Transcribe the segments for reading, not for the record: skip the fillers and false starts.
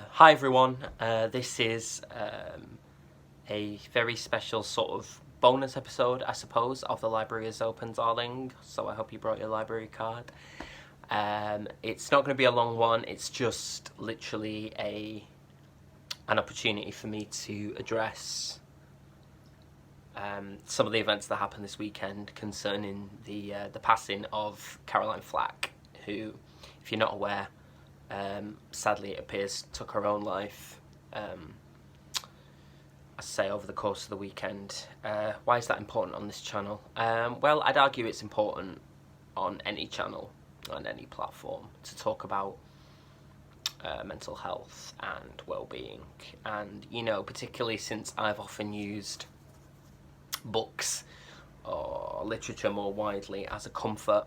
Hi everyone, this is a very special sort of bonus episode, I suppose, of The Library is Open, Darling, so I hope you brought your library card. It's not going to be a long one, it's just literally an opportunity for me to address some of the events that happened this weekend concerning the passing of Caroline Flack, who, if you're not aware, sadly it appears took her own life, I say, over the course of the weekend. Why is that important on this channel? Well, I'd argue it's important on any channel, on any platform, to talk about mental health and well-being, and, you know, particularly since I've often used books or literature more widely as a comfort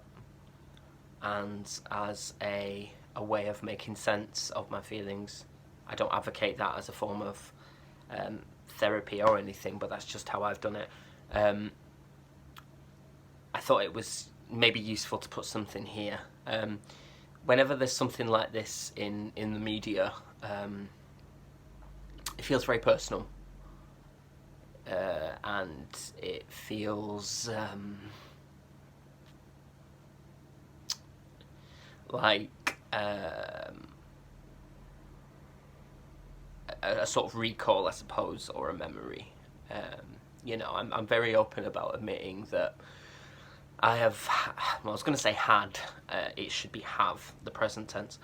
and as a way of making sense of my feelings. I don't advocate that as a form of therapy or anything, but that's just how I've done it. I thought it was maybe useful to put something here. Whenever there's something like this in the media, it feels very personal, and it feels like a sort of recall, I suppose, or a memory. You know, I'm very open about admitting that I have, well, I was going to say had, it should be have, the present tense,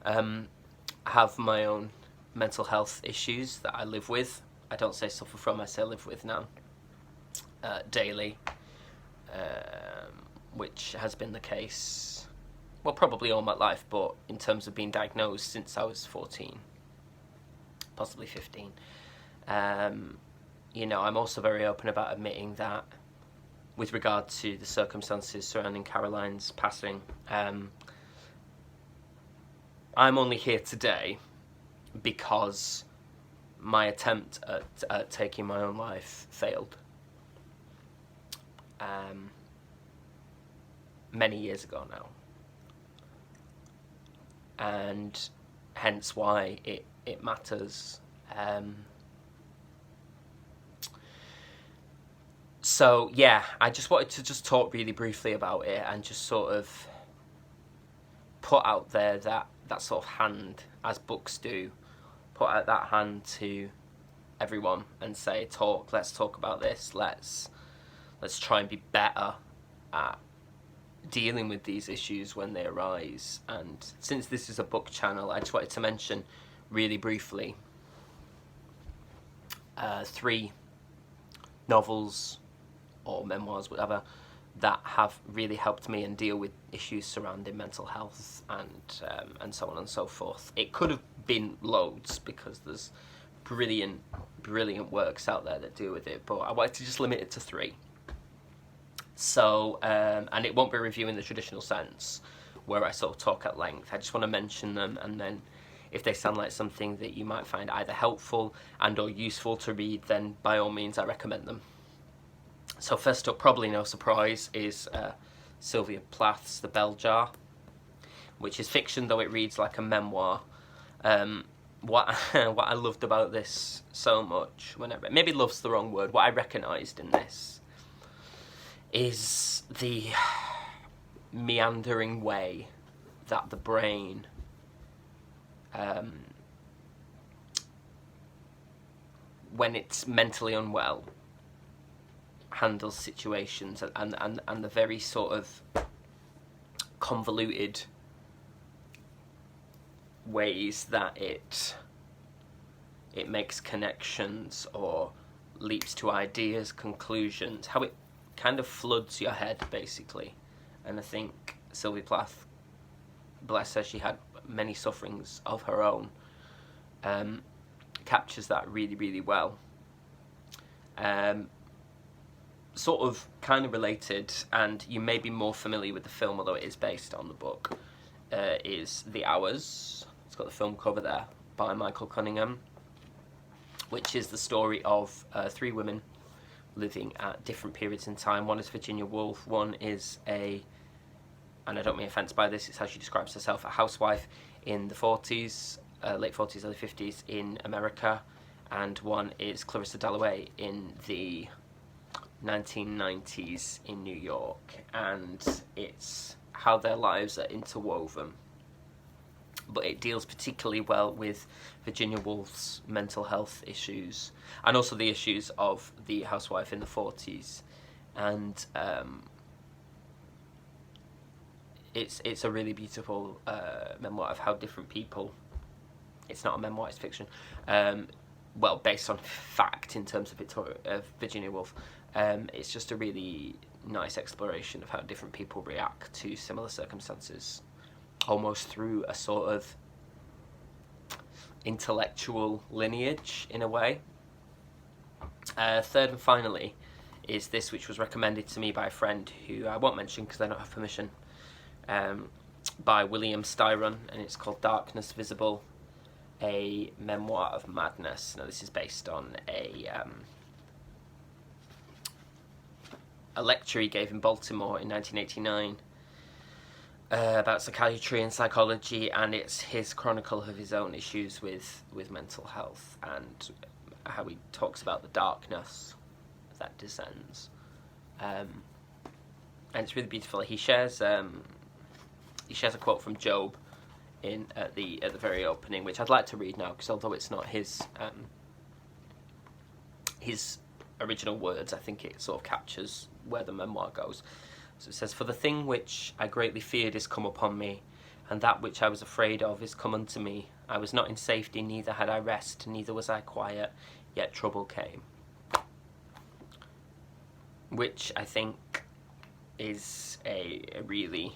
have my own mental health issues that I live with. I don't say suffer from, I say live with now, daily, which has been the case, well, probably all my life, but in terms of being diagnosed since I was 14, possibly 15. You know, I'm also very open about admitting that with regard to the circumstances surrounding Caroline's passing, I'm only here today because my attempt at taking my own life failed many years ago now, and hence why it matters. So yeah, I just wanted to just talk really briefly about it and just sort of put out there that sort of hand, as books do, put out that hand to everyone and say, let's talk about this, let's try and be better at dealing with these issues when they arise. And since this is a book channel, I just wanted to mention really briefly 3 novels or memoirs, whatever, that have really helped me and deal with issues surrounding mental health and so on and so forth. It could have been loads because there's brilliant works out there that deal with it, but I wanted to just limit it to 3. So, and it won't be a review in the traditional sense where I sort of talk at length. I just want to mention them, and then if they sound like something that you might find either helpful and or useful to read, then by all means I recommend them. So first up, probably no surprise, is Sylvia Plath's The Bell Jar, which is fiction, though it reads like a memoir. What I loved about this so much, maybe love's the wrong word, what I recognised in this is the meandering way that the brain when it's mentally unwell handles situations, and the very sort of convoluted ways that it makes connections or leaps to ideas, conclusions, how it kind of floods your head, basically. And I think Sylvia Plath, bless her, she had many sufferings of her own, captures that really well. Sort of kind of related, and you may be more familiar with the film, although it is based on the book, is The Hours. It's got the film cover there, by Michael Cunningham, which is the story of 3 women living at different periods in time. One is Virginia Woolf, one is and I don't mean offence by this, it's how she describes herself, a housewife in the 40s, late 40s, early 50s in America, and one is Clarissa Dalloway in the 1990s in New York, and it's how their lives are interwoven. But it deals particularly well with Virginia Woolf's mental health issues, and also the issues of the housewife in the 40s. And it's a really beautiful memoir of how different people. It's not a memoir; it's fiction. Well, based on fact in terms of Virginia Woolf. It's just a really nice exploration of how different people react to similar circumstances, almost through a sort of intellectual lineage in a way. Third and finally is this, which was recommended to me by a friend who I won't mention because I don't have permission, by William Styron, and it's called Darkness Visible, a memoir of madness. Now, this is based on a lecture he gave in Baltimore in 1989 about psychiatry and psychology, and it's his chronicle of his own issues with mental health and how he talks about the darkness that descends. And it's really beautiful. He shares a quote from Job at the very opening, which I'd like to read now, because although it's not his original words, I think it sort of captures where the memoir goes. So it says, "For the thing which I greatly feared is come upon me, and that which I was afraid of is come unto me. I was not in safety, neither had I rest, neither was I quiet, yet trouble came." Which I think is a really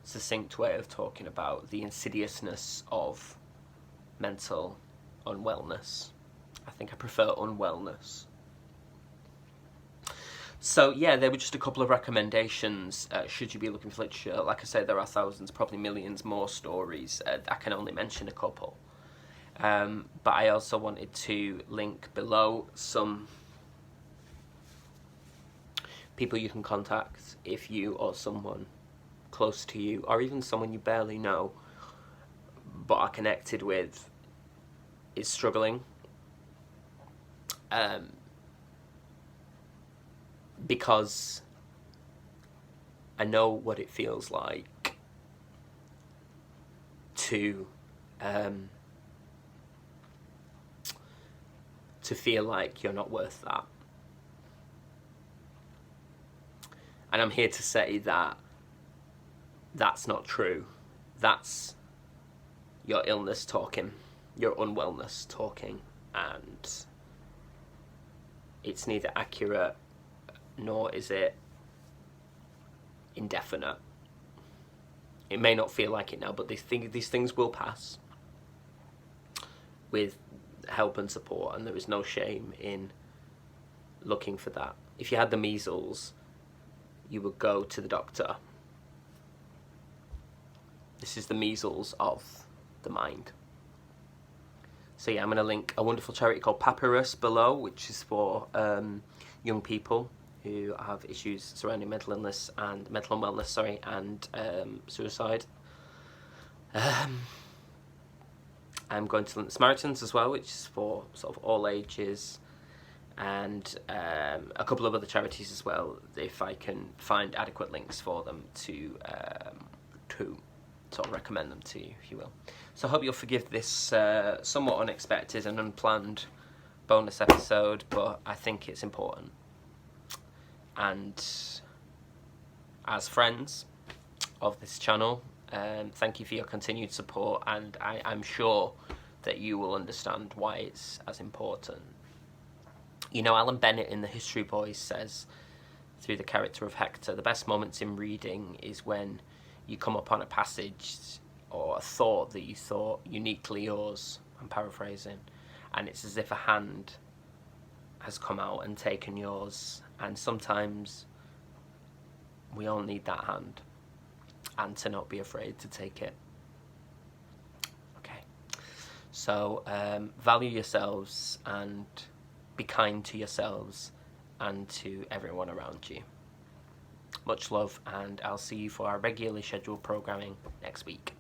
succinct way of talking about the insidiousness of mental unwellness. I think I prefer unwellness. So yeah, there were just a couple of recommendations should you be looking for literature. Like I say, there are thousands, probably millions more stories. I can only mention a couple. But I also wanted to link below some people you can contact if you or someone close to you, or even someone you barely know but are connected with, is struggling. Because I know what it feels like to feel like you're not worth that. And I'm here to say that that's not true. That's your illness talking, your unwellness talking, and it's neither accurate nor is it indefinite. It may not feel like it now, but these things will pass with help and support, and there is no shame in looking for that. If you had the measles, you would go to the doctor. This is the measles of the mind. So yeah, I'm going to link a wonderful charity called Papyrus below, which is for young people who have issues surrounding mental illness and mental unwellness, and suicide. I'm going to link the Samaritans as well, which is for sort of all ages, and a couple of other charities as well, if I can find adequate links for them to sort of recommend them to you, if you will. So I hope you'll forgive this somewhat unexpected and unplanned bonus episode, but I think it's important. And as friends of this channel, thank you for your continued support, and I'm sure that you will understand why it's as important. You know, Alan Bennett in The History Boys says, through the character of Hector, the best moments in reading is when you come upon a passage or a thought that you thought uniquely yours, I'm paraphrasing, and it's as if a hand has come out and taken yours, and sometimes we all need that hand, and to not be afraid to take it. Okay, so value yourselves and be kind to yourselves and to everyone around you. Much love, and I'll see you for our regularly scheduled programming next week.